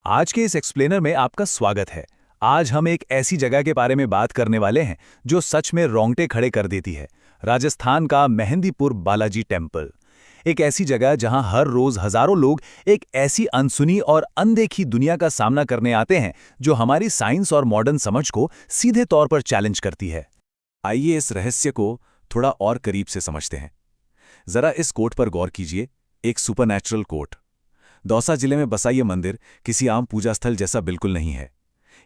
आज के इस एक्सप्लेनर में आपका स्वागत है। आज हम एक ऐसी जगह के बारे में बात करने वाले हैं जो सच में रोंगटे खड़े कर देती है। राजस्थान का मेहंदीपुर बालाजी टेम्पल। एक ऐसी जगह जहां हर रोज हजारों लोग एक ऐसी अनसुनी और अनदेखी दुनिया का सामना करने आते हैं जो हमारी साइंस और मॉडर्न समझ को सीधे तौर पर चैलेंज करती है। आइए इस रहस्य को थोड़ा और करीब से समझते हैं। जरा इस कोट पर गौर कीजिए, एक सुपरनैचुरल कोट। दौसा जिले में बसा ये मंदिर किसी आम पूजा स्थल जैसा बिल्कुल नहीं है।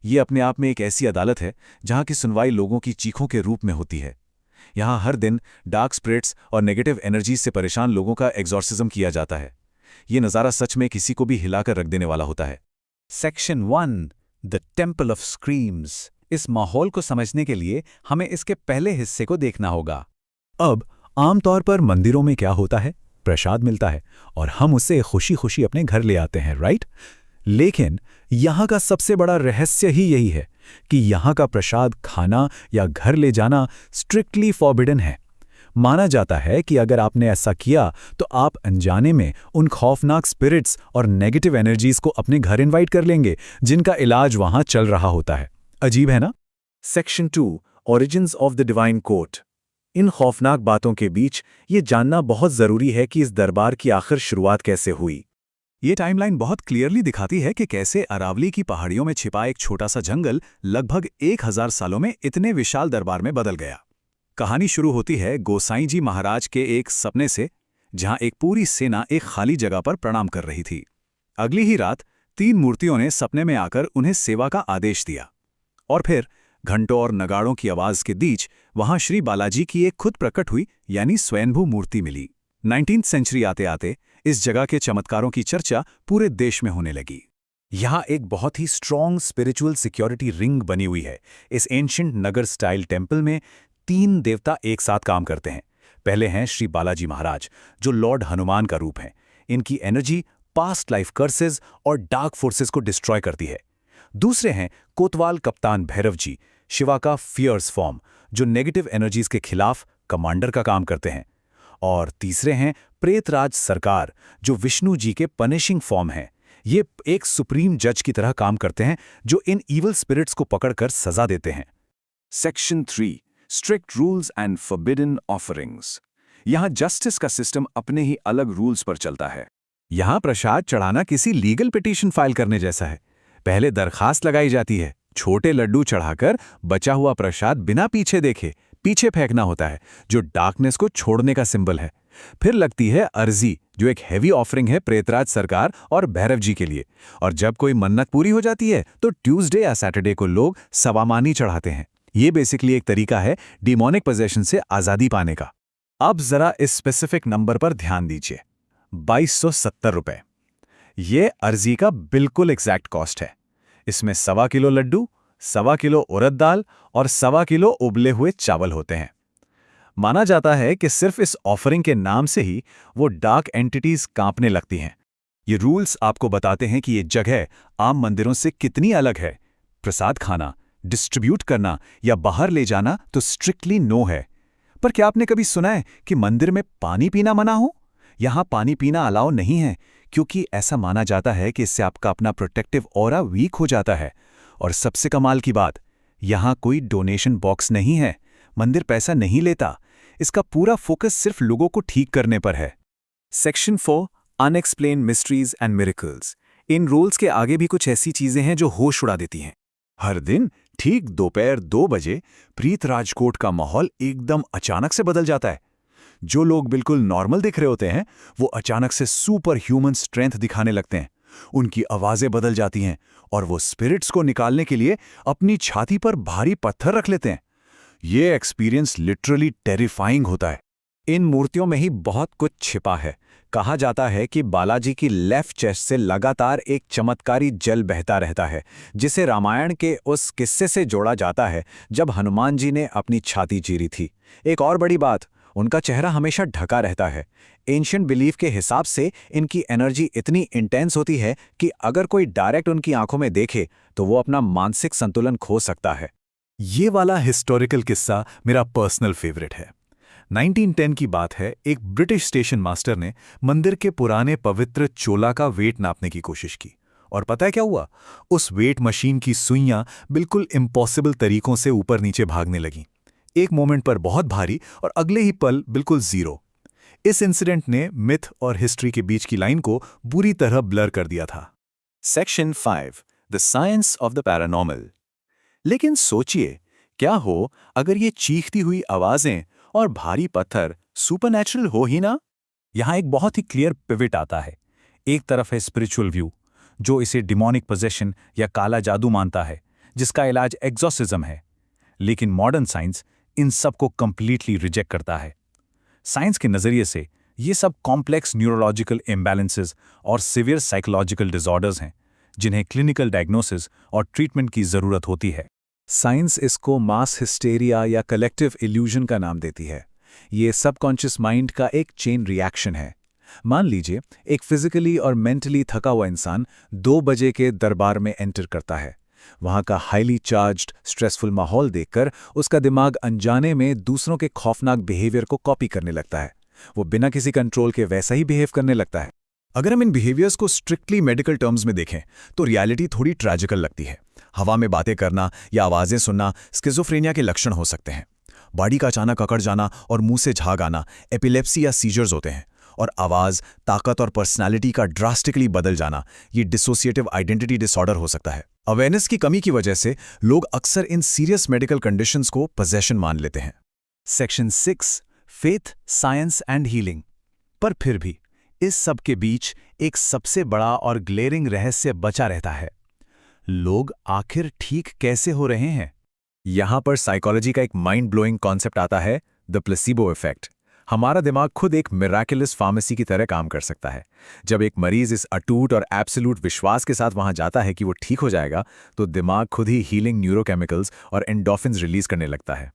ये अपने आप में एक ऐसी अदालत है जहां की सुनवाई लोगों की चीखों के रूप में होती है। यहां हर दिन डार्क स्पिरिट्स और नेगेटिव एनर्जीज से परेशान लोगों का एग्जॉर्सिज्म किया जाता है। ये नज़ारा सच में किसी को भी हिलाकर रख देने वाला होता है। Section 1, the temple of screams. इस माहौल को समझने के लिए हमें इसके पहले हिस्से को देखना होगा। अब आमतौर पर मंदिरों में क्या होता है? प्रसाद मिलता है और हम उसे खुशी खुशी अपने घर ले आते हैं, राइट? लेकिन यहाँ का सबसे बड़ा रहस्य ही यही है कि यहाँ का प्रसाद खाना या घर ले जाना स्ट्रिक्टली फॉरबिडन है। माना जाता है कि अगर आपने ऐसा किया तो आप अनजाने में उन खौफनाक स्पिरिट्स और नेगेटिव एनर्जीज को अपने घर इनवाइट कर लेंगे जिनका इलाज वहाँ चल रहा होता है। अजीब है ना? Section 2, origins of the divine court. इन खौफनाक बातों के बीच ये जानना बहुत ज़रूरी है कि इस दरबार की आखिर शुरुआत कैसे हुई। ये टाइमलाइन बहुत क्लियरली दिखाती है कि कैसे अरावली की पहाड़ियों में छिपा एक छोटा सा जंगल लगभग 1000 सालों में इतने विशाल दरबार में बदल गया। कहानी शुरू होती है गोसाई जी महाराज के एक सपने से, जहां एक पूरी सेना एक खाली जगह पर प्रणाम कर रही थी। अगली ही रात 3 मूर्तियों ने सपने में आकर उन्हें सेवा का आदेश दिया और फिर घंटों और नगाड़ों की आवाज के बीच वहां श्री बालाजी की एक खुद प्रकट हुई यानी स्वयंभू मूर्ति मिली। 19वीं सेंचुरी आते आते इस जगह के चमत्कारों की चर्चा पूरे देश में होने लगी। यहाँ एक बहुत ही स्ट्रॉन्ग स्पिरिचुअल सिक्योरिटी रिंग बनी हुई है। इस एंशिएंट नगर स्टाइल टेम्पल में 3 देवता एक साथ काम करते हैं। पहले हैं श्री बालाजी महाराज, जो लॉर्ड हनुमान का रूप हैं। इनकी एनर्जी पास्ट लाइफ कर्सेस और डार्क फोर्सेस को डिस्ट्रॉय करती है। दूसरे हैं कोतवाल कप्तान भैरव जी, शिवा का फियर्स फॉर्म, जो नेगेटिव एनर्जीज के खिलाफ कमांडर का काम करते हैं। और तीसरे हैं प्रेतराज सरकार, जो विष्णु जी के पनिशिंग फॉर्म हैं। ये एक सुप्रीम जज की तरह काम करते हैं जो इन इवल स्पिरिट्स को पकड़कर सजा देते हैं। Section 3, strict rules and forbidden offerings. यहाँ जस्टिस का सिस्टम अपने ही अलग रूल्स पर चलता है। यहाँ प्रसाद चढ़ाना किसी लीगल पिटीशन फाइल करने जैसा है। पहले दरखास्त लगाई जाती है, छोटे लड्डू चढ़ाकर बचा हुआ प्रसाद बिना पीछे देखे पीछे फेंकना होता है, जो डार्कनेस को छोड़ने का सिंबल है। फिर लगती है अर्जी, जो एक हैवी ऑफरिंग है प्रेतराज सरकार और भैरव जी के लिए। और जब कोई मन्नत पूरी हो जाती है तो ट्यूसडे या सैटरडे को लोग सवामानी चढ़ाते हैं। ये बेसिकली एक तरीका है डिमोनिक पोजेशन से आज़ादी पाने का। अब जरा इस स्पेसिफिक नंबर पर ध्यान दीजिए, 2270 रुपए। ये अर्जी का बिल्कुल एग्जैक्ट कॉस्ट है। इसमें 1.25 किलो लड्डू, 1.25 किलो उड़द दाल और 1.25 किलो उबले हुए चावल होते हैं। माना जाता है कि सिर्फ इस ऑफरिंग के नाम से ही वो डार्क एंटिटीज कांपने लगती हैं। ये रूल्स आपको बताते हैं कि ये जगह आम मंदिरों से कितनी अलग है। प्रसाद खाना, डिस्ट्रीब्यूट करना या बाहर ले जाना तो स्ट्रिक्टली नो है। पर क्या आपने कभी सुना है कि मंदिर में पानी पीना मना हो? यहाँ पानी पीना अलाउ नहीं है, क्योंकि ऐसा माना जाता है कि इससे आपका अपना प्रोटेक्टिव ऑरा वीक हो जाता है। और सबसे कमाल की बात, यहाँ कोई डोनेशन बॉक्स नहीं है। मंदिर पैसा नहीं लेता। इसका पूरा फोकस सिर्फ लोगों को ठीक करने पर है। Section 4, unexplained mysteries and miracles. In rules के आगे भी कुछ ऐसी चीजें हैं जो होश उड़ा देती हैं। हर दिन ठीक दोपहर 2 बजे प्रीत राजकोट का माहौल एकदम अचानक से बदल जाता है। जो लोग बिल्कुल नॉर्मल दिख रहे होते हैं वो अचानक से सुपर ह्यूमन स्ट्रेंथ दिखाने लगते हैं। उनकी आवाजें बदल जाती हैं और वो स्पिरिट्स को निकालने के लिए अपनी छाती पर भारी पत्थर रख लेते हैं। ये एक्सपीरियंस लिटरली टेरिफाइंग होता है। इन मूर्तियों में ही बहुत कुछ छिपा है। कहा जाता है कि बालाजी की लेफ्ट चेस्ट से लगातार एक चमत्कारी जल बहता रहता है, जिसे रामायण के उस किस्से से जोड़ा जाता है जब हनुमान जी ने अपनी छाती चीरी थी। एक और बड़ी बात, उनका चेहरा हमेशा ढका रहता है। एंशिएंट बिलीफ के हिसाब से इनकी एनर्जी इतनी इंटेंस होती है कि अगर कोई डायरेक्ट उनकी आंखों में देखे तो वो अपना मानसिक संतुलन खो सकता है। ये वाला हिस्टोरिकल किस्सा मेरा पर्सनल फेवरेट है। 1910 की बात है। एक ब्रिटिश स्टेशन मास्टर ने मंदिर के पुराने पवित्र चोला का वेट नापने की कोशिश की। और पता है क्या हुआ? उस वेट मशीन की सुइयां बिल्कुल इम्पॉसिबल तरीकों से ऊपर नीचे भागने लगीं। एक मोमेंट पर बहुत भारी और अगले ही पल बिल्कुल जीरो। इस इंसिडेंट ने मिथ और हिस्ट्री के बीच की लाइन को बुरी तरह ब्लर कर दिया था। Section 5, the science of the paranormal. लेकिन सोचिए, क्या हो अगर ये चीखती हुई आवाजें और भारी पत्थर सुपरनैचुरल हो ही ना? यहाँ एक बहुत ही क्लियर पिवट आता है। एक तरफ है स्पिरिचुअल व्यू, जो इसे डिमोनिक पोजेशन या काला जादू मानता है, जिसका इलाज एग्जॉर्सिज्म है। लेकिन मॉडर्न साइंस इन सब को कंप्लीटली रिजेक्ट करता है। साइंस के नज़रिए से ये सब कॉम्प्लेक्स न्यूरोलॉजिकल इम्बैलेंसेस और सिवियर साइकोलॉजिकल डिसऑर्डर्स हैं, जिन्हें क्लिनिकल डायग्नोसिस और ट्रीटमेंट की ज़रूरत होती है। साइंस इसको मास हिस्टेरिया या कलेक्टिव इल्यूजन का नाम देती है। ये सबकॉन्शियस माइंड का एक चेन रिएक्शन है। मान लीजिए, एक फिजिकली और मेंटली थका हुआ इंसान 2 बजे के दरबार में एंटर करता है। वहाँ का हाईली चार्ज्ड स्ट्रेसफुल माहौल देखकर उसका दिमाग अनजाने में दूसरों के खौफनाक बिहेवियर को कॉपी करने लगता है। वो बिना किसी कंट्रोल के वैसा ही बिहेव करने लगता है। अगर हम इन बिहेवियर्स को स्ट्रिक्टली मेडिकल टर्म्स में देखें तो रियलिटी थोड़ी ट्रैजिकल लगती है। हवा में बातें करना या आवाज़ें सुनना स्किज़ोफ्रेनिया के लक्षण हो सकते हैं। बॉडी का अचानक अकड़ जाना और मुंह से झाग आना एपिलेप्सी या सीजर्स होते हैं। और आवाज़, ताकत और पर्सनालिटी का ड्रास्टिकली बदल जाना ये डिसोसिएटिव आइडेंटिटी डिसऑर्डर हो सकता है। अवेयरनेस की कमी की वजह से लोग अक्सर इन सीरियस मेडिकल कंडीशंस को पोजेशन मान लेते हैं। Section 6, faith, science and healing. पर फिर भी इस सब के बीच एक सबसे बड़ा और ग्लेरिंग रहस्य बचा रहता है। लोग आखिर ठीक कैसे हो रहे हैं? यहां पर साइकोलॉजी का एक माइंड ब्लोइंग कॉन्सेप्ट आता है, द प्लेसिबो इफेक्ट। हमारा दिमाग खुद एक मिराकुलस फार्मेसी की तरह काम कर सकता है। जब एक मरीज इस अटूट और एब्सोल्यूट विश्वास के साथ वहां जाता है कि वो ठीक हो जाएगा, तो दिमाग खुद ही हीलिंग न्यूरोकेमिकल्स और एंडोर्फिन्स रिलीज करने लगता है।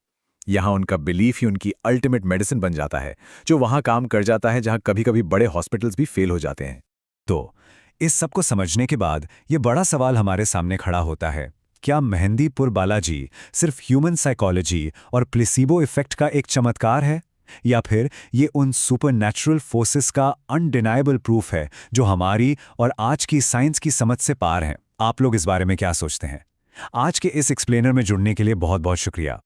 यहाँ उनका बिलीफ ही उनकी अल्टीमेट मेडिसिन बन जाता है, जो वहां काम कर जाता है जहां कभी-कभी बड़े हॉस्पिटल्स भी फेल हो जाते हैं। तो इस सब को समझने के बाद ये बड़ा सवाल हमारे सामने खड़ा होता है, क्या मेहंदीपुर बालाजी सिर्फ ह्यूमन साइकोलॉजी और प्लेसिबो इफेक्ट का एक चमत्कार है, या फिर ये उन सुपरनैचुरल फोर्सेस का अनडिनाइबल प्रूफ है जो हमारी और आज की साइंस की समझ से पार हैं? आप लोग इस बारे में क्या सोचते हैं? आज के इस एक्सप्लेनर में जुड़ने के लिए बहुत बहुत शुक्रिया।